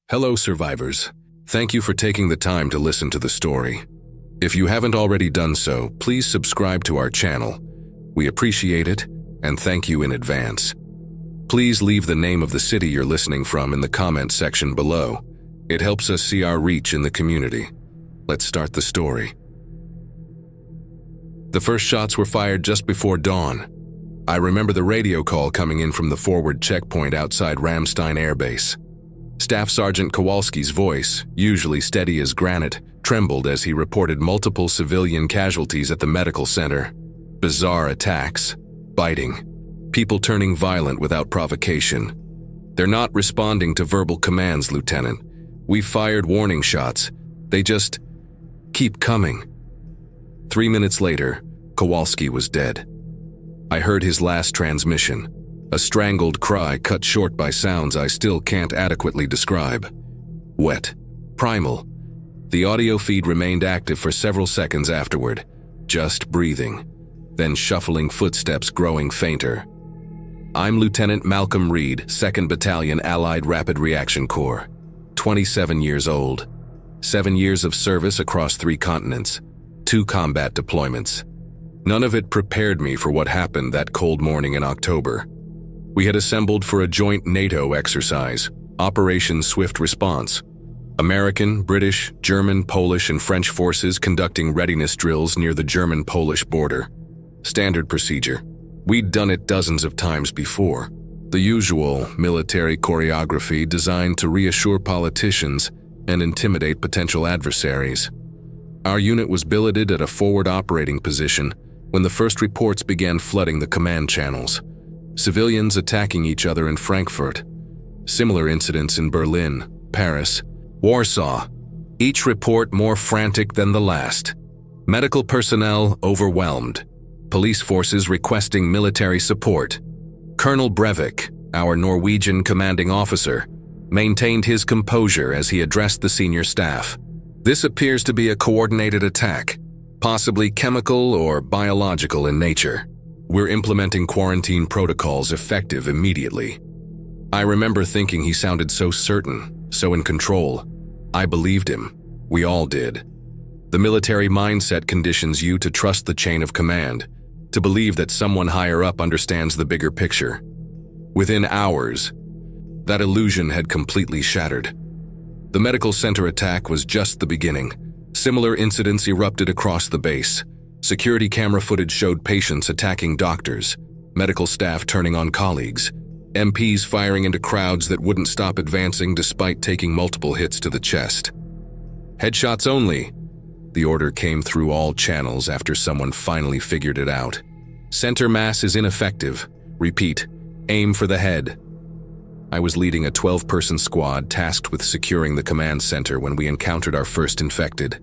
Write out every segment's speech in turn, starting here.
Hello, survivors. Thank you for taking the time to listen to the story. If you haven't already done so, please subscribe to our channel. We appreciate it, and thank you in advance. Please leave the name of the city you're listening from in the comment section below. It helps us see our reach in the community. Let's start the story. The first shots were fired just before dawn. I remember the radio call coming in from the forward checkpoint outside Ramstein Air Base. Staff Sergeant Kowalski's voice, usually steady as granite, trembled as he reported multiple civilian casualties at the medical center. Bizarre attacks, biting, people turning violent without provocation. They're not responding to verbal commands, Lieutenant. We fired warning shots. They just keep coming. 3 minutes later, Kowalski was dead. I heard his last transmission. A strangled cry cut short by sounds I still can't adequately describe. Wet. Primal. The audio feed remained active for several seconds afterward, just breathing, then shuffling footsteps growing fainter. I'm Lieutenant Malcolm Reed, 2nd Battalion Allied Rapid Reaction Corps, 27 years old, 7 years of service across 3 continents, 2 combat deployments. None of it prepared me for what happened that cold morning in October. We had assembled for a joint NATO exercise, Operation Swift Response. American, British, German, Polish, and French forces conducting readiness drills near the German-Polish border. Standard procedure. We'd done it dozens of times before. The usual military choreography designed to reassure politicians and intimidate potential adversaries. Our unit was billeted at a forward operating position when the first reports began flooding the command channels. Civilians attacking each other in Frankfurt. Similar incidents in Berlin, Paris, Warsaw. Each report more frantic than the last. Medical personnel overwhelmed. Police forces requesting military support. Colonel Breivik, our Norwegian commanding officer, maintained his composure as he addressed the senior staff. This appears to be a coordinated attack, possibly chemical or biological in nature. We're implementing quarantine protocols effective immediately. I remember thinking he sounded so certain, so in control. I believed him. We all did. The military mindset conditions you to trust the chain of command, to believe that someone higher up understands the bigger picture. Within hours, that illusion had completely shattered. The medical center attack was just the beginning. Similar incidents erupted across the base. Security camera footage showed patients attacking doctors, medical staff turning on colleagues, MPs firing into crowds that wouldn't stop advancing despite taking multiple hits to the chest. Headshots only. The order came through all channels after someone finally figured it out. Center mass is ineffective. Repeat, aim for the head. I was leading a 12-person squad tasked with securing the command center when we encountered our first infected.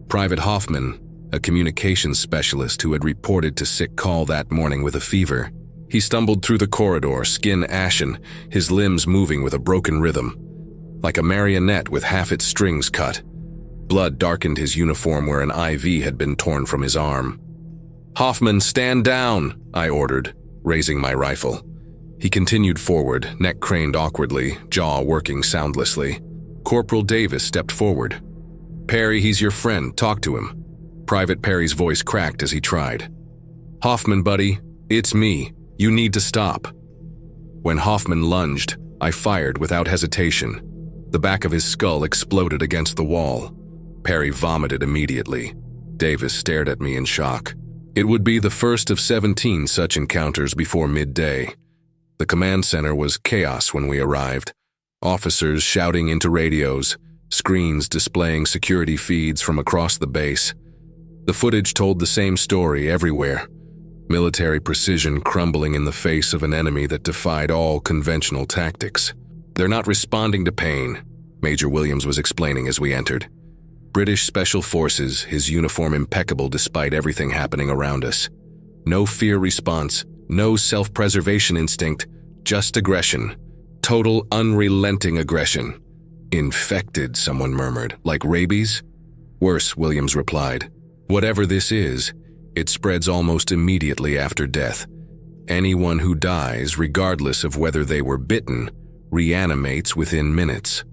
Private Hoffman, a communications specialist who had reported to sick call that morning with a fever. He stumbled through the corridor, skin ashen, his limbs moving with a broken rhythm, like a marionette with half its strings cut. Blood darkened his uniform where an IV had been torn from his arm. "Hoffman, stand down," I ordered, raising my rifle. He continued forward, neck craned awkwardly, jaw working soundlessly. Corporal Davis stepped forward. "Perry, he's your friend, talk to him." Private Perry's voice cracked as he tried. "Hoffman, buddy, it's me. You need to stop." When Hoffman lunged, I fired without hesitation. The back of his skull exploded against the wall. Perry vomited immediately. Davis stared at me in shock. It would be the first of 17 such encounters before midday. The command center was chaos when we arrived. Officers shouting into radios, screens displaying security feeds from across the base. The footage told the same story everywhere. Military precision crumbling in the face of an enemy that defied all conventional tactics. "They're not responding to pain," Major Williams was explaining as we entered. British Special Forces, his uniform impeccable despite everything happening around us. No fear response, no self-preservation instinct, just aggression. Total unrelenting aggression. "Infected," someone murmured. "Like rabies?" "Worse," Williams replied. "Whatever this is, it spreads almost immediately after death. Anyone who dies, regardless of whether they were bitten, reanimates within minutes.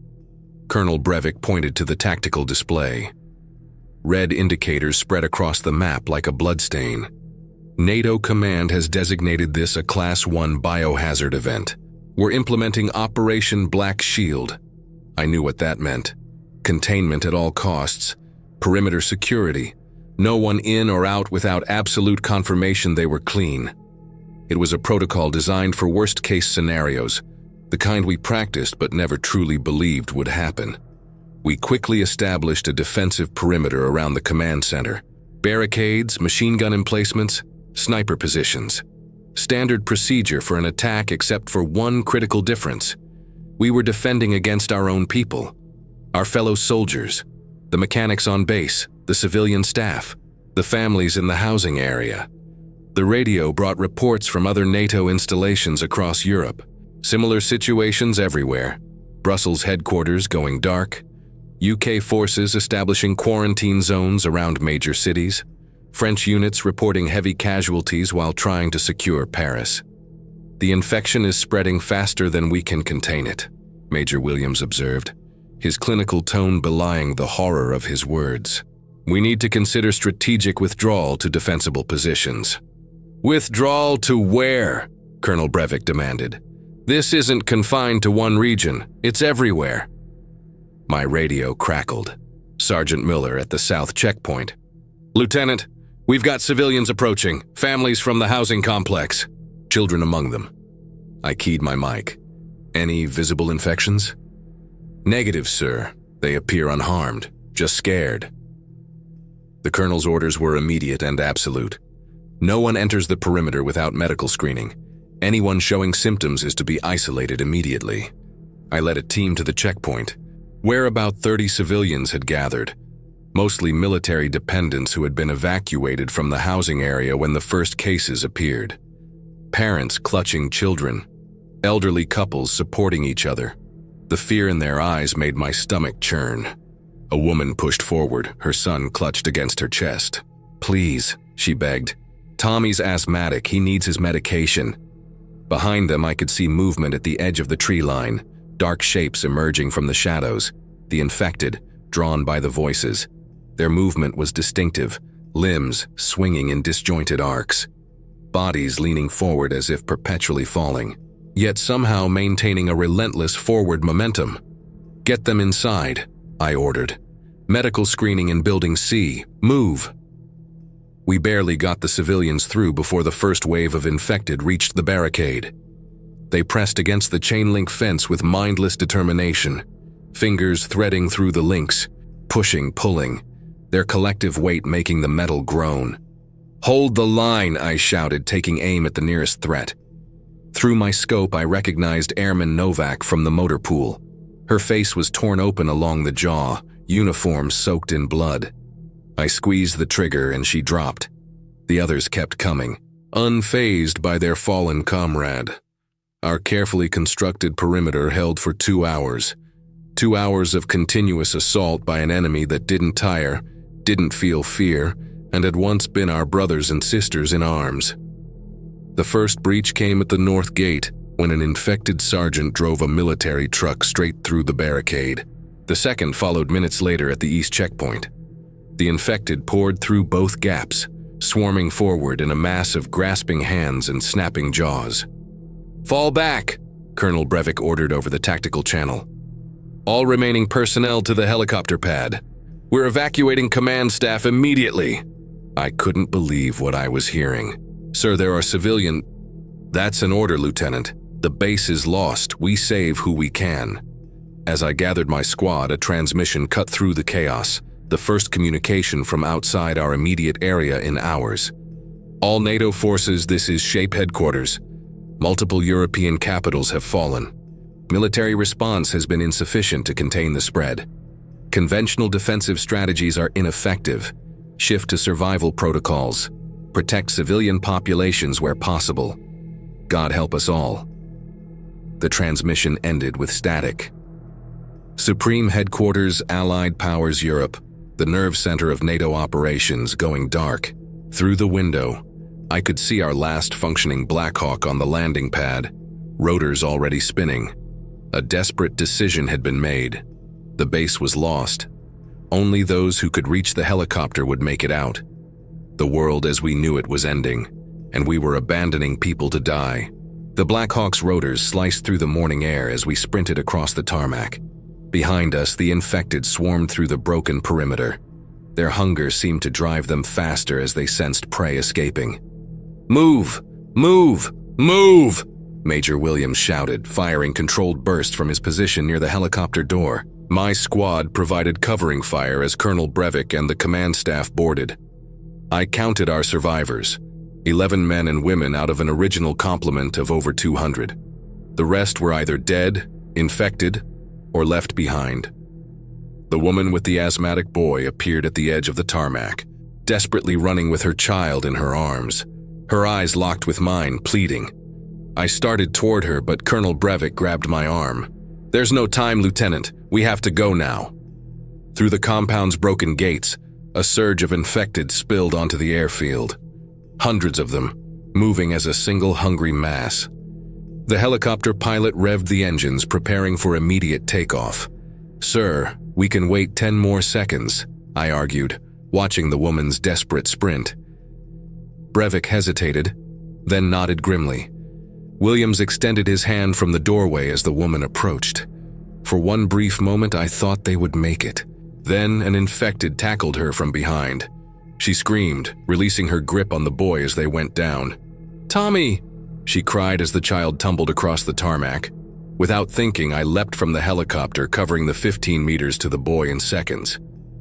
Colonel Breivik pointed to the tactical display. Red indicators spread across the map like a bloodstain. NATO Command has designated this a Class 1 biohazard event. We're implementing Operation Black Shield. I knew what that meant. Containment at all costs. Perimeter security. No one in or out without absolute confirmation they were clean. It was a protocol designed for worst-case scenarios, the kind we practiced but never truly believed would happen. We quickly established a defensive perimeter around the command center. Barricades, machine gun emplacements, sniper positions. Standard procedure for an attack except for one critical difference. We were defending against our own people, our fellow soldiers, the mechanics on base, the civilian staff, the families in the housing area. The radio brought reports from other NATO installations across Europe. Similar situations everywhere. Brussels headquarters going dark. UK forces establishing quarantine zones around major cities. French units reporting heavy casualties while trying to secure Paris. The infection is spreading faster than we can contain it, Major Williams observed, his clinical tone belying the horror of his words. We need to consider strategic withdrawal to defensible positions. Withdrawal to where? Colonel Breivik demanded. This isn't confined to one region, it's everywhere. My radio crackled. Sergeant Miller at the south checkpoint. Lieutenant, we've got civilians approaching, families from the housing complex, children among them. I keyed my mic. Any visible infections? Negative, sir. They appear unharmed, just scared. The colonel's orders were immediate and absolute. No one enters the perimeter without medical screening. Anyone showing symptoms is to be isolated immediately. I led a team to the checkpoint, where about 30 civilians had gathered, mostly military dependents who had been evacuated from the housing area when the first cases appeared. Parents clutching children, elderly couples supporting each other. The fear in their eyes made my stomach churn. A woman pushed forward, her son clutched against her chest. Please, she begged. Tommy's asthmatic, he needs his medication. Behind them I could see movement at the edge of the tree line, dark shapes emerging from the shadows, the infected, drawn by the voices. Their movement was distinctive, limbs swinging in disjointed arcs, bodies leaning forward as if perpetually falling, yet somehow maintaining a relentless forward momentum. Get them inside, I ordered. Medical screening in Building C, move. We barely got the civilians through before the first wave of infected reached the barricade. They pressed against the chain-link fence with mindless determination, fingers threading through the links, pushing, pulling, their collective weight making the metal groan. Hold the line, I shouted, taking aim at the nearest threat. Through my scope, I recognized Airman Novak from the motor pool. Her face was torn open along the jaw, uniform soaked in blood. I squeezed the trigger and she dropped. The others kept coming, unfazed by their fallen comrade. Our carefully constructed perimeter held for 2 hours. 2 hours of continuous assault by an enemy that didn't tire, didn't feel fear, and had once been our brothers and sisters in arms. The first breach came at the north gate when an infected sergeant drove a military truck straight through the barricade. The second followed minutes later at the east checkpoint. The infected poured through both gaps, swarming forward in a mass of grasping hands and snapping jaws. Fall back, Colonel Breivik ordered over the tactical channel. All remaining personnel to the helicopter pad. We're evacuating command staff immediately. I couldn't believe what I was hearing. Sir, there are civilian... That's an order, Lieutenant. The base is lost. We save who we can. As I gathered my squad, a transmission cut through the chaos, the first communication from outside our immediate area in hours. All NATO forces, this is SHAPE headquarters. Multiple European capitals have fallen. Military response has been insufficient to contain the spread. Conventional defensive strategies are ineffective. Shift to survival protocols. Protect civilian populations where possible. God help us all. The transmission ended with static. Supreme Headquarters, Allied Powers Europe, the nerve center of NATO operations, going dark. Through the window, I could see our last functioning Black Hawk on the landing pad, rotors already spinning. A desperate decision had been made. The base was lost. Only those who could reach the helicopter would make it out. The world as we knew it was ending, and we were abandoning people to die. The Black Hawk's rotors sliced through the morning air as we sprinted across the tarmac. Behind us, the infected swarmed through the broken perimeter. Their hunger seemed to drive them faster as they sensed prey escaping. "Move! Move! Move!" Major Williams shouted, firing controlled bursts from his position near the helicopter door. My squad provided covering fire as Colonel Breivik and the command staff boarded. I counted our survivors, 11 men and women out of an original complement of over 200. The rest were either dead, infected, or left behind. The woman with the asthmatic boy appeared at the edge of the tarmac, desperately running with her child in her arms, her eyes locked with mine, pleading. I started toward her, but Colonel Breivik grabbed my arm. "There's no time, Lieutenant. We have to go now." Through the compound's broken gates, a surge of infected spilled onto the airfield. Hundreds of them, moving as a single hungry mass. The helicopter pilot revved the engines, preparing for immediate takeoff. "Sir, we can wait 10 more seconds," I argued, watching the woman's desperate sprint. Breivik hesitated, then nodded grimly. Williams extended his hand from the doorway as the woman approached. For one brief moment, I thought they would make it. Then an infected tackled her from behind. She screamed, releasing her grip on the boy as they went down. "Tommy!" she cried as the child tumbled across the tarmac. Without thinking, I leapt from the helicopter, covering the 15 meters to the boy in seconds.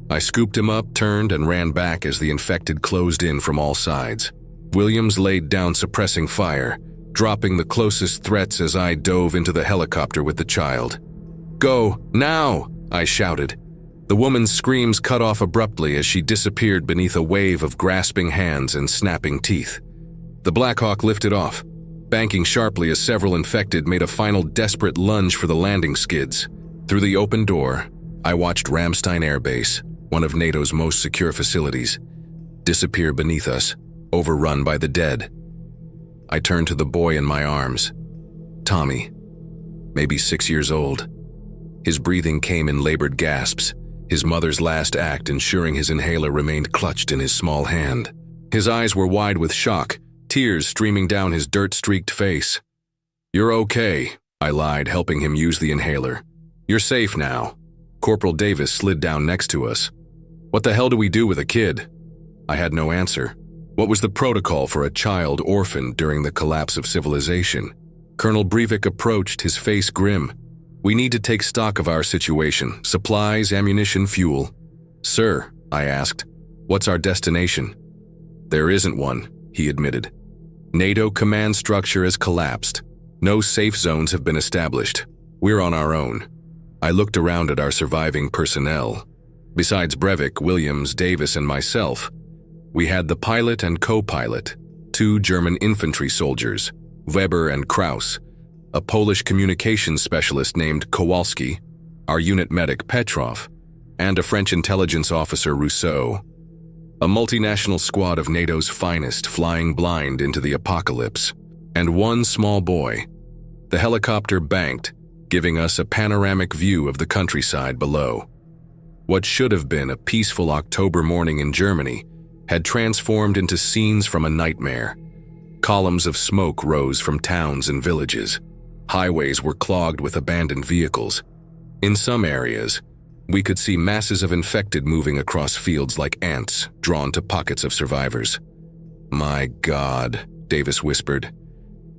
I scooped him up, turned, and ran back as the infected closed in from all sides. Williams laid down suppressing fire, dropping the closest threats as I dove into the helicopter with the child. "Go, now!" I shouted. The woman's screams cut off abruptly as she disappeared beneath a wave of grasping hands and snapping teeth. The Black Hawk lifted off, banking sharply as several infected made a final desperate lunge for the landing skids. Through the open door, I watched Ramstein Air Base, one of NATO's most secure facilities, disappear beneath us, overrun by the dead. I turned to the boy in my arms. Tommy, maybe 6 years old. His breathing came in labored gasps, his mother's last act ensuring his inhaler remained clutched in his small hand. His eyes were wide with shock, tears streaming down his dirt-streaked face. "You're okay," I lied, helping him use the inhaler. "You're safe now." Corporal Davis slid down next to us. "What the hell do we do with a kid?" I had no answer. What was the protocol for a child orphaned during the collapse of civilization? Colonel Breivik approached, his face grim. "We need to take stock of our situation. Supplies, ammunition, fuel." "Sir," I asked, "what's our destination?" "There isn't one," he admitted. "NATO command structure has collapsed. No safe zones have been established. We're on our own." I looked around at our surviving personnel. Besides Breivik, Williams, Davis, and myself, we had the pilot and co-pilot, 2 German infantry soldiers, Weber and Kraus, a Polish communications specialist named Kowalski, our unit medic Petrov, and a French intelligence officer Rousseau. A multinational squad of NATO's finest flying blind into the apocalypse, and one small boy. The helicopter banked, giving us a panoramic view of the countryside below. What should have been a peaceful October morning in Germany had transformed into scenes from a nightmare. Columns of smoke rose from towns and villages. Highways were clogged with abandoned vehicles. In some areas, we could see masses of infected moving across fields like ants, drawn to pockets of survivors. "My God," Davis whispered.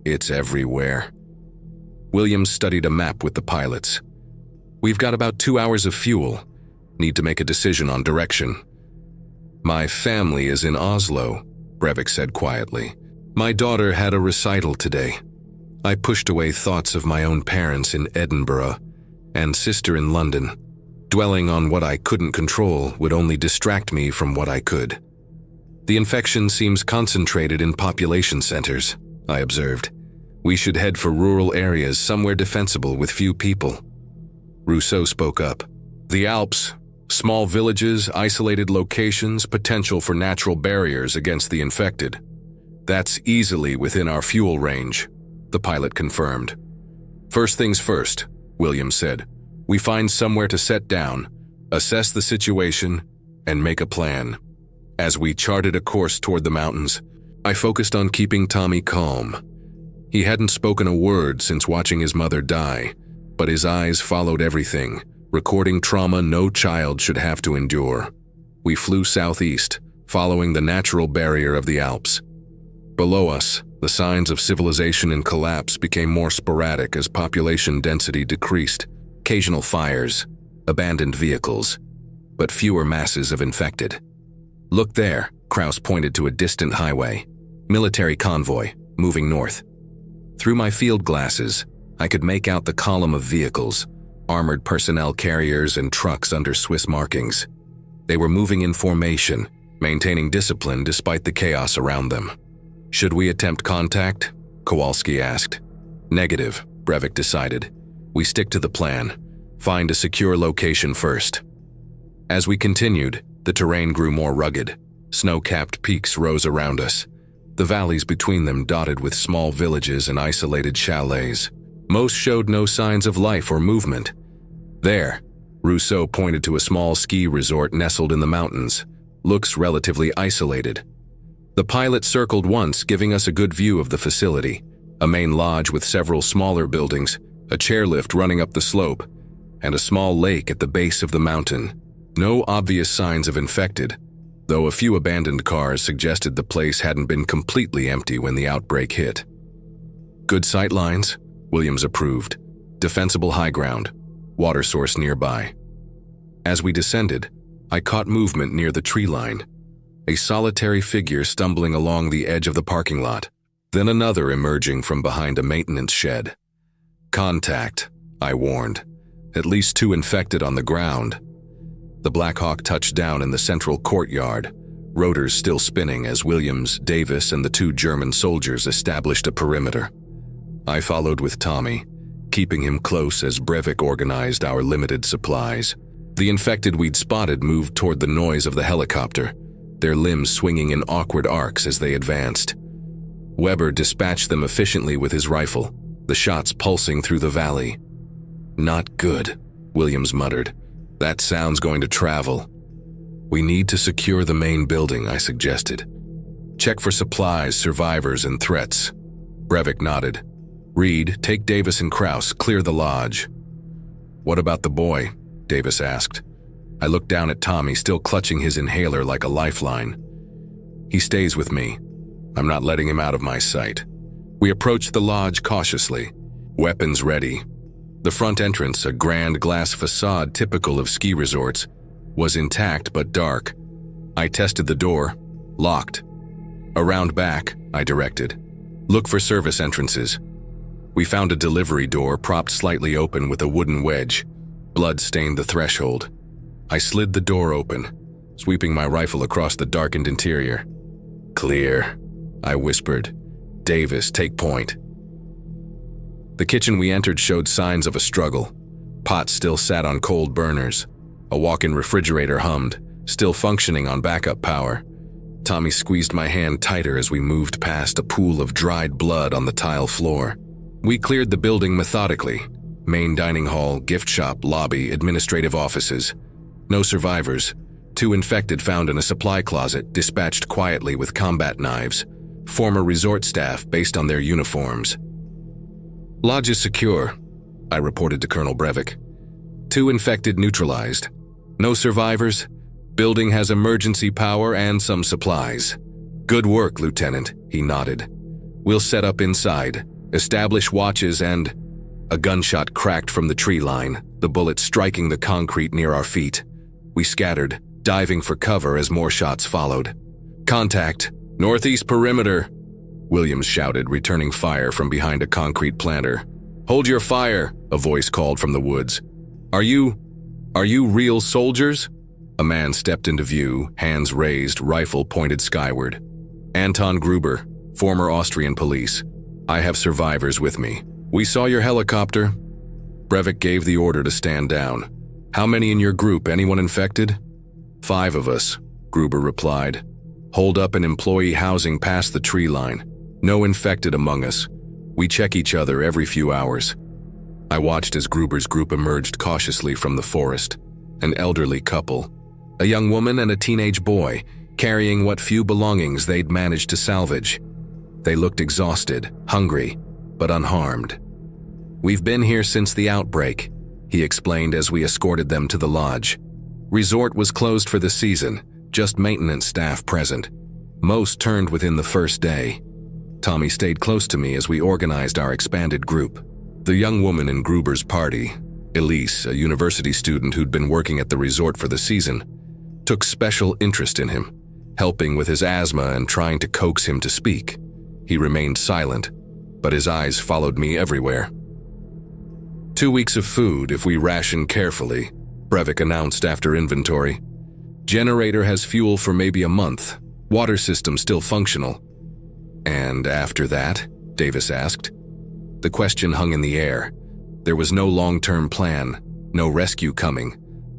"It's everywhere." Williams studied a map with the pilots. "We've got about 2 hours of fuel. Need to make a decision on direction." "My family is in Oslo," Breivik said quietly. "My daughter had a recital today." I pushed away thoughts of my own parents in Edinburgh and sister in London. Dwelling on what I couldn't control would only distract me from what I could. "The infection seems concentrated in population centers," I observed. "We should head for rural areas somewhere defensible with few people." Rousseau spoke up. "The Alps, small villages, isolated locations, potential for natural barriers against the infected. That's easily within our fuel range," the pilot confirmed. "First things first," Williams said. We find somewhere to set down, assess the situation, and make a plan. As we charted a course toward the mountains, I focused on keeping Tommy calm. He hadn't spoken a word since watching his mother die, but his eyes followed everything, recording trauma no child should have to endure. We flew southeast, following the natural barrier of the Alps. Below us, the signs of civilization in collapse became more sporadic as population density decreased. Occasional fires, abandoned vehicles, but fewer masses of infected. Look there, Kraus pointed to a distant highway. Military convoy, moving north. Through my field glasses, I could make out the column of vehicles, armored personnel carriers and trucks under Swiss markings. They were moving in formation, maintaining discipline despite the chaos around them. Should we attempt contact? Kowalski asked. Negative, Breivik decided. We stick to the plan. Find a secure location first. As we continued, the terrain grew more rugged. Snow-capped peaks rose around us, the valleys between them dotted with small villages and isolated chalets. Most showed no signs of life or movement. There, Rousseau pointed to a small ski resort nestled in the mountains. Looks relatively isolated. The pilot circled once, giving us a good view of the facility. A main lodge with several smaller buildings, a chairlift running up the slope, and a small lake at the base of the mountain. No obvious signs of infected, though a few abandoned cars suggested the place hadn't been completely empty when the outbreak hit. Good sight lines, Williams approved. Defensible high ground, water source nearby. As we descended, I caught movement near the tree line. A solitary figure stumbling along the edge of the parking lot, then another emerging from behind a maintenance shed. Contact, I warned. At least 2 infected on the ground. The Black Hawk touched down in the central courtyard, rotors still spinning as Williams, Davis, and the 2 German soldiers established a perimeter. I followed with Tommy, keeping him close as Breivik organized our limited supplies. The infected we'd spotted moved toward the noise of the helicopter, their limbs swinging in awkward arcs as they advanced. Weber dispatched them efficiently with his rifle, the shots pulsing through the valley. Not good, Williams muttered. That sound's going to travel. We need to secure the main building, I suggested. Check for supplies, survivors, and threats. Breivik nodded. Reed, take Davis and Kraus, clear the lodge. What about the boy? Davis asked. I looked down at Tommy, still clutching his inhaler like a lifeline. He stays with me. I'm not letting him out of my sight. We approached the lodge cautiously, weapons ready. The front entrance, a grand glass facade typical of ski resorts, was intact but dark. I tested the door, locked. Around back, I directed. Look for service entrances. We found a delivery door propped slightly open with a wooden wedge. Blood stained the threshold. I slid the door open, sweeping my rifle across the darkened interior. Clear, I whispered. Davis, take point. The kitchen we entered showed signs of a struggle. Pots still sat on cold burners. A walk-in refrigerator hummed, still functioning on backup power. Tommy squeezed my hand tighter as we moved past a pool of dried blood on the tile floor. We cleared the building methodically. Main dining hall, gift shop, lobby, administrative offices. No survivors. 2 infected found in a supply closet, dispatched quietly with combat knives. Former resort staff based on their uniforms. Lodge is secure, I reported to Colonel Breivik. 2 infected neutralized. No survivors. Building has emergency power and some supplies. Good work, Lieutenant, he nodded. We'll set up inside, establish watches and… A gunshot cracked from the tree line, the bullet striking the concrete near our feet. We scattered, diving for cover as more shots followed. Contact, northeast perimeter, Williams shouted, returning fire from behind a concrete planter. Hold your fire, a voice called from the woods. Are you real soldiers? A man stepped into view, hands raised, rifle pointed skyward. Anton Gruber, former Austrian police. I have survivors with me. We saw your helicopter. Breivik gave the order to stand down. How many in your group, anyone infected? 5 of us, Gruber replied. Hold up an employee housing past the tree line. No infected among us. We check each other every few hours. I watched as Gruber's group emerged cautiously from the forest. An elderly couple, a young woman and a teenage boy, carrying what few belongings they'd managed to salvage. They looked exhausted, hungry, but unharmed. "We've been here since the outbreak," he explained as we escorted them to the lodge. Resort was closed for the season, just maintenance staff present. Most turned within the first day. Tommy stayed close to me as we organized our expanded group. The young woman in Gruber's party, Elise, a university student who'd been working at the resort for the season, took special interest in him, helping with his asthma and trying to coax him to speak. He remained silent, but his eyes followed me everywhere. 2 weeks of food if we ration carefully, Brevik announced after inventory. Generator has fuel for maybe a month. Water system still functional. "And after that?" Davis asked. The question hung in the air. There was no long-term plan, no rescue coming.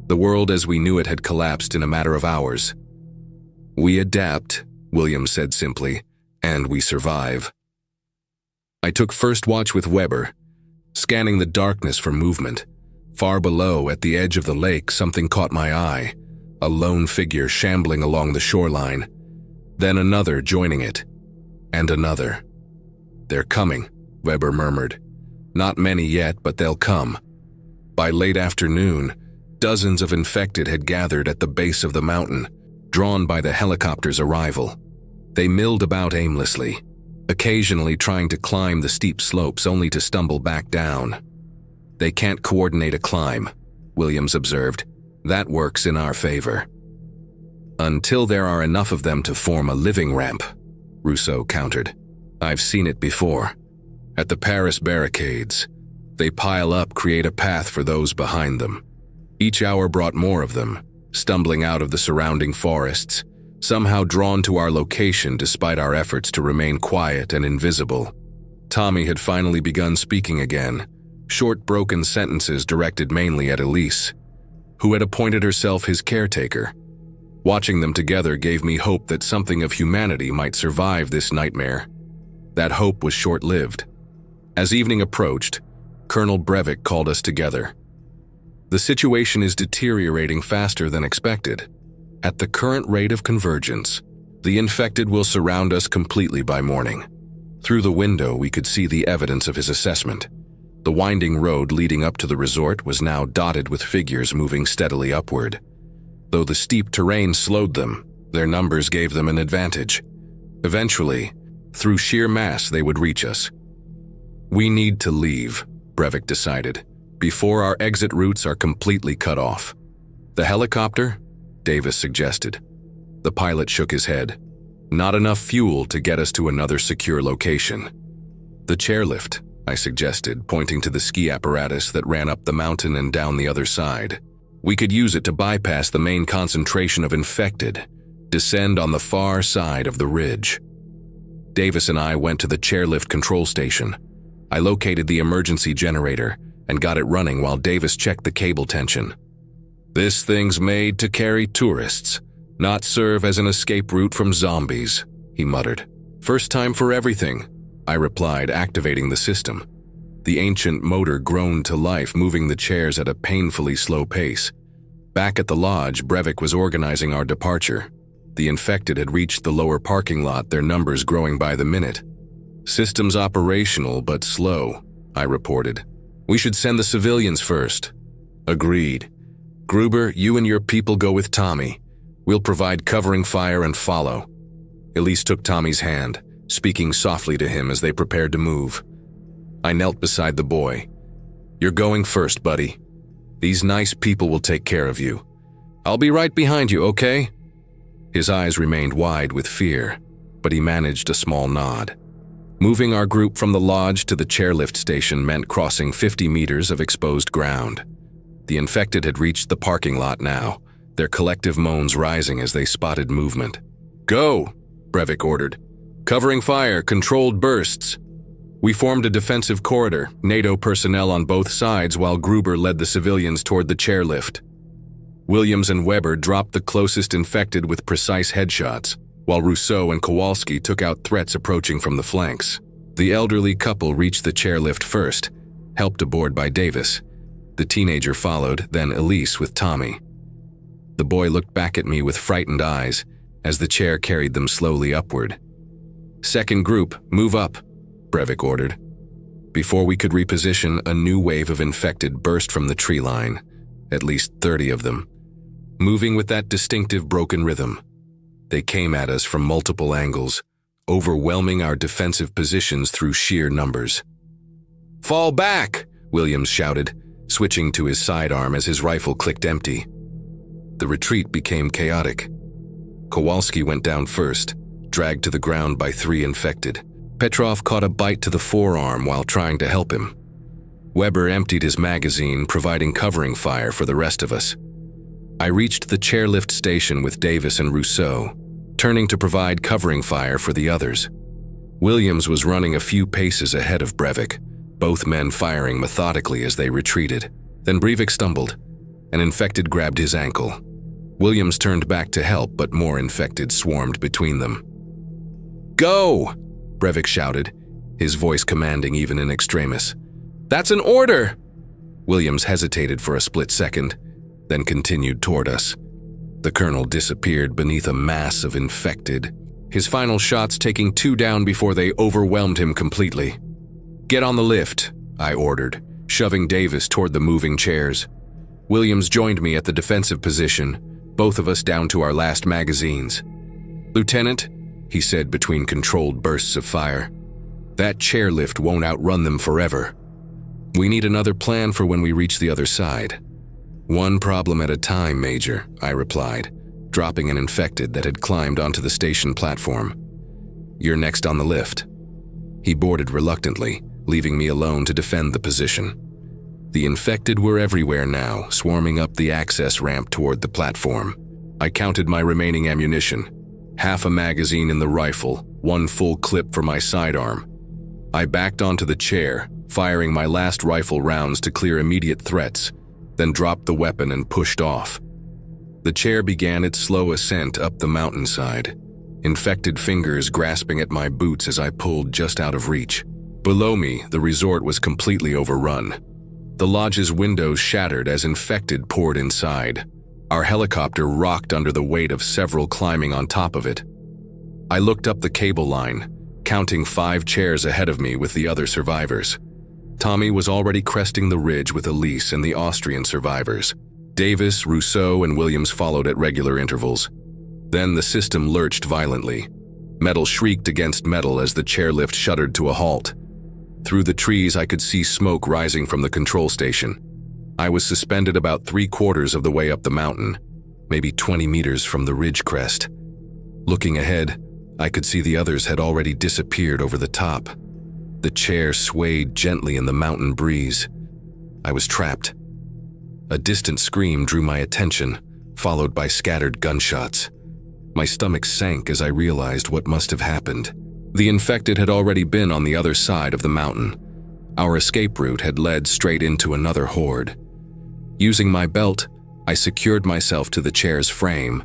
The world as we knew it had collapsed in a matter of hours. "We adapt," William said simply, "and we survive." I took first watch with Weber, scanning the darkness for movement. Far below, at the edge of the lake, something caught my eye. A lone figure shambling along the shoreline. Then another joining it. And another. "They're coming," Weber murmured. "Not many yet, but they'll come." By late afternoon, dozens of infected had gathered at the base of the mountain, drawn by the helicopter's arrival. They milled about aimlessly, occasionally trying to climb the steep slopes only to stumble back down. "They can't coordinate a climb," Williams observed. "That works in our favor." "Until there are enough of them to form a living ramp," Rousseau countered. "I've seen it before. At the Paris barricades, they pile up, create a path for those behind them. Each hour brought more of them, stumbling out of the surrounding forests, somehow drawn to our location despite our efforts to remain quiet and invisible." Tommy had finally begun speaking again, short broken sentences directed mainly at Elise, who had appointed herself his caretaker. Watching them together gave me hope that something of humanity might survive this nightmare. That hope was short-lived. As evening approached, Colonel Brevik called us together. "The situation is deteriorating faster than expected. At the current rate of convergence, the infected will surround us completely by morning." Through the window, we could see the evidence of his assessment. The winding road leading up to the resort was now dotted with figures moving steadily upward. Though the steep terrain slowed them, their numbers gave them an advantage. Eventually, through sheer mass, they would reach us. "We need to leave," Brevik decided, "before our exit routes are completely cut off." "The helicopter?" Davis suggested. The pilot shook his head. "Not enough fuel to get us to another secure location." "The chairlift," I suggested, pointing to the ski apparatus that ran up the mountain and down the other side. "We could use it to bypass the main concentration of infected, descend on the far side of the ridge." Davis and I went to the chairlift control station. I located the emergency generator and got it running while Davis checked the cable tension. "This thing's made to carry tourists, not serve as an escape route from zombies," he muttered. "First time for everything," I replied, activating the system. The ancient motor groaned to life, moving the chairs at a painfully slow pace. Back at the lodge, Brevik was organizing our departure. The infected had reached the lower parking lot, their numbers growing by the minute. "System's operational, but slow," I reported. "We should send the civilians first." "Agreed. Gruber, you and your people go with Tommy. We'll provide covering fire and follow." Elise took Tommy's hand, speaking softly to him as they prepared to move. I knelt beside the boy. "You're going first, buddy. These nice people will take care of you. I'll be right behind you, okay?" His eyes remained wide with fear, but he managed a small nod. Moving our group from the lodge to the chairlift station meant crossing 50 meters of exposed ground. The infected had reached the parking lot now, their collective moans rising as they spotted movement. "Go!" Brevik ordered. "Covering fire, controlled bursts." We formed a defensive corridor, NATO personnel on both sides, while Gruber led the civilians toward the chairlift. Williams and Weber dropped the closest infected with precise headshots, while Rousseau and Kowalski took out threats approaching from the flanks. The elderly couple reached the chairlift first, helped aboard by Davis. The teenager followed, then Elise with Tommy. The boy looked back at me with frightened eyes as the chair carried them slowly upward. "Second group, move up," Brevik ordered. Before we could reposition, a new wave of infected burst from the tree line, at least 30 of them, moving with that distinctive broken rhythm. They came at us from multiple angles, overwhelming our defensive positions through sheer numbers. "Fall back!" Williams shouted, switching to his sidearm as his rifle clicked empty. The retreat became chaotic. Kowalski went down first, dragged to the ground by 3 infected. Petrov caught a bite to the forearm while trying to help him. Weber emptied his magazine, providing covering fire for the rest of us. I reached the chairlift station with Davis and Rousseau, turning to provide covering fire for the others. Williams was running a few paces ahead of Brevik, both men firing methodically as they retreated. Then Brevik stumbled. An infected grabbed his ankle. Williams turned back to help, but more infected swarmed between them. "Go!" Brevik shouted, his voice commanding even in extremis. "That's an order!" Williams hesitated for a split second, then continued toward us. The colonel disappeared beneath a mass of infected, his final shots taking 2 down before they overwhelmed him completely. "Get on the lift," I ordered, shoving Davis toward the moving chairs. Williams joined me at the defensive position, both of us down to our last magazines. "Lieutenant," he said between controlled bursts of fire, "that chairlift won't outrun them forever. We need another plan for when we reach the other side." "One problem at a time, Major," I replied, dropping an infected that had climbed onto the station platform. "You're next on the lift." He boarded reluctantly, leaving me alone to defend the position. The infected were everywhere now, swarming up the access ramp toward the platform. I counted my remaining ammunition. Half a magazine in the rifle, 1 full clip for my sidearm. I backed onto the chair, firing my last rifle rounds to clear immediate threats, then dropped the weapon and pushed off. The chair began its slow ascent up the mountainside, infected fingers grasping at my boots as I pulled just out of reach. Below me, the resort was completely overrun. The lodge's windows shattered as infected poured inside. Our helicopter rocked under the weight of several climbing on top of it. I looked up the cable line, counting 5 chairs ahead of me with the other survivors. Tommy was already cresting the ridge with Elise and the Austrian survivors. Davis, Rousseau, and Williams followed at regular intervals. Then the system lurched violently. Metal shrieked against metal as the chairlift shuddered to a halt. Through the trees, I could see smoke rising from the control station. I was suspended about 3/4 of the way up the mountain, maybe 20 meters from the ridge crest. Looking ahead, I could see the others had already disappeared over the top. The chair swayed gently in the mountain breeze. I was trapped. A distant scream drew my attention, followed by scattered gunshots. My stomach sank as I realized what must have happened. The infected had already been on the other side of the mountain. Our escape route had led straight into another horde. Using my belt, I secured myself to the chair's frame,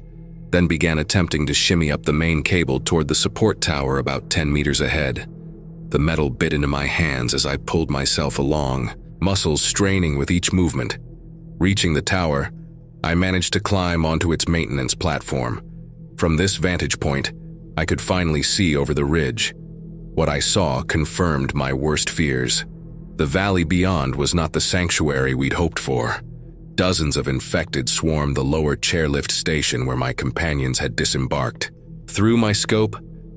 then began attempting to shimmy up the main cable toward the support tower about 10 meters ahead. The metal bit into my hands as I pulled myself along, muscles straining with each movement. Reaching the tower, I managed to climb onto its maintenance platform. From this vantage point, I could finally see over the ridge. What I saw confirmed my worst fears. The valley beyond was not the sanctuary we'd hoped for. Dozens of infected swarmed the lower chairlift station where my companions had disembarked. Through my scope,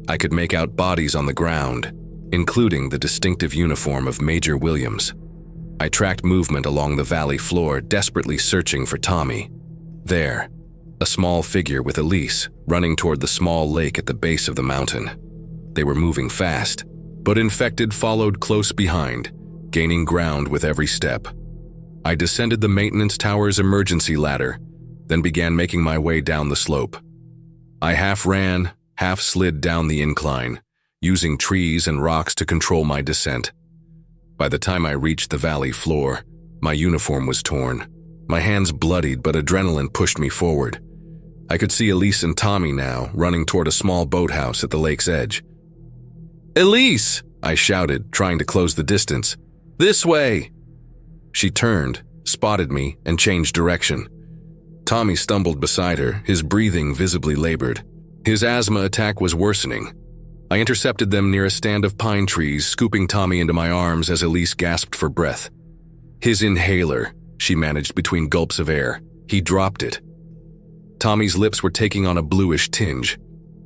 I could make out bodies on the ground, including the distinctive uniform of Major Williams. I tracked movement along the valley floor, desperately searching for Tommy. There, a small figure with Elise, running toward the small lake at the base of the mountain. They were moving fast, but infected followed close behind, gaining ground with every step. I descended the maintenance tower's emergency ladder, then began making my way down the slope. I half ran, half slid down the incline, using trees and rocks to control my descent. By the time I reached the valley floor, my uniform was torn. My hands bloodied, but adrenaline pushed me forward. I could see Elise and Tommy now, running toward a small boathouse at the lake's edge. "Elise!" I shouted, trying to close the distance. "This way!" She turned, spotted me, and changed direction. Tommy stumbled beside her, his breathing visibly labored. His asthma attack was worsening. I intercepted them near a stand of pine trees, scooping Tommy into my arms as Elise gasped for breath. His inhaler, she managed between gulps of air. He dropped it. Tommy's lips were taking on a bluish tinge.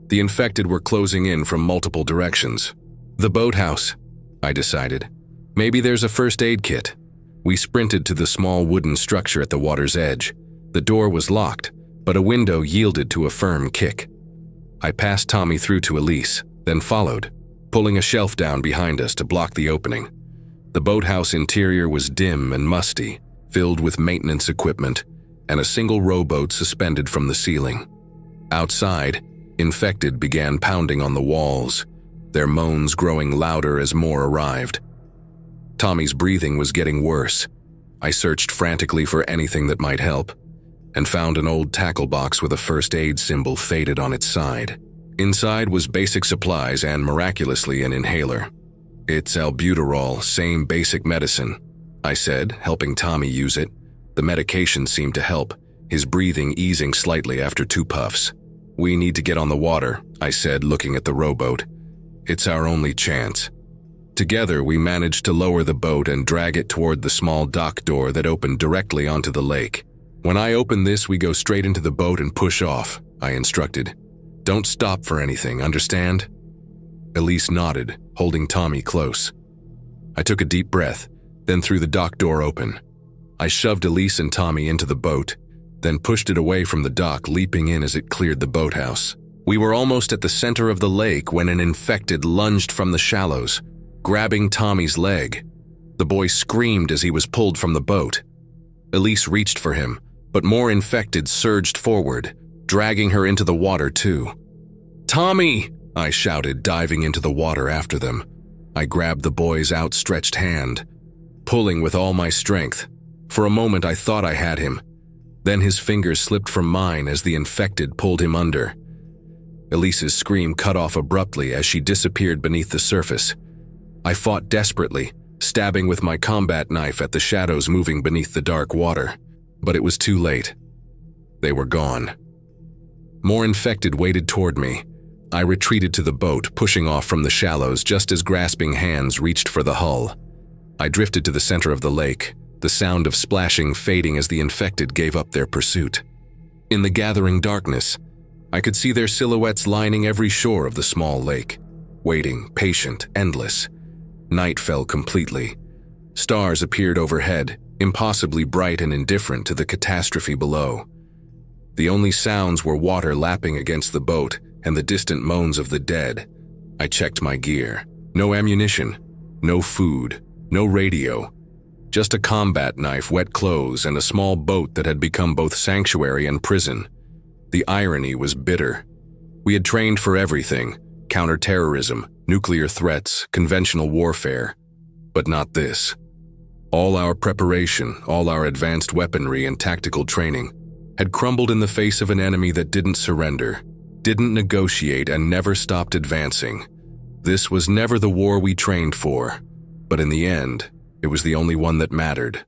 The infected were closing in from multiple directions. The boathouse, I decided. Maybe there's a first aid kit. We sprinted to the small wooden structure at the water's edge. The door was locked, but a window yielded to a firm kick. I passed Tommy through to Elise, then followed, pulling a shelf down behind us to block the opening. The boathouse interior was dim and musty, filled with maintenance equipment, and a single rowboat suspended from the ceiling. Outside, infected began pounding on the walls, their moans growing louder as more arrived. Tommy's breathing was getting worse. I searched frantically for anything that might help, and found an old tackle box with a first aid symbol faded on its side. Inside was basic supplies and, miraculously, an inhaler. "It's albuterol, same basic medicine," I said, helping Tommy use it. The medication seemed to help, his breathing easing slightly after 2 puffs. "We need to get on the water," I said, looking at the rowboat. "It's our only chance." Together, we managed to lower the boat and drag it toward the small dock door that opened directly onto the lake. "When I open this, we go straight into the boat and push off," I instructed. "Don't stop for anything, understand?" Elise nodded, holding Tommy close. I took a deep breath, then threw the dock door open. I shoved Elise and Tommy into the boat, then pushed it away from the dock, leaping in as it cleared the boathouse. We were almost at the center of the lake when an infected lunged from the shallows, grabbing Tommy's leg. The boy screamed as he was pulled from the boat. Elise reached for him, but more infected surged forward, dragging her into the water too. "Tommy!" I shouted, diving into the water after them. I grabbed the boy's outstretched hand, pulling with all my strength. For a moment I thought I had him. Then his fingers slipped from mine as the infected pulled him under. Elise's scream cut off abruptly as she disappeared beneath the surface. I fought desperately, stabbing with my combat knife at the shadows moving beneath the dark water. But it was too late. They were gone. More infected waded toward me. I retreated to the boat, pushing off from the shallows just as grasping hands reached for the hull. I drifted to the center of the lake, the sound of splashing fading as the infected gave up their pursuit. In the gathering darkness, I could see their silhouettes lining every shore of the small lake, waiting, patient, endless. Night fell completely. Stars appeared overhead, impossibly bright and indifferent to the catastrophe below. The only sounds were water lapping against the boat and the distant moans of the dead. I checked my gear. No ammunition, no food, no radio. Just a combat knife, wet clothes, and a small boat that had become both sanctuary and prison. The irony was bitter. We had trained for everything: counterterrorism, nuclear threats, conventional warfare. But not this. All our preparation, all our advanced weaponry and tactical training had crumbled in the face of an enemy that didn't surrender, didn't negotiate, and never stopped advancing. This was never the war we trained for, but in the end, it was the only one that mattered.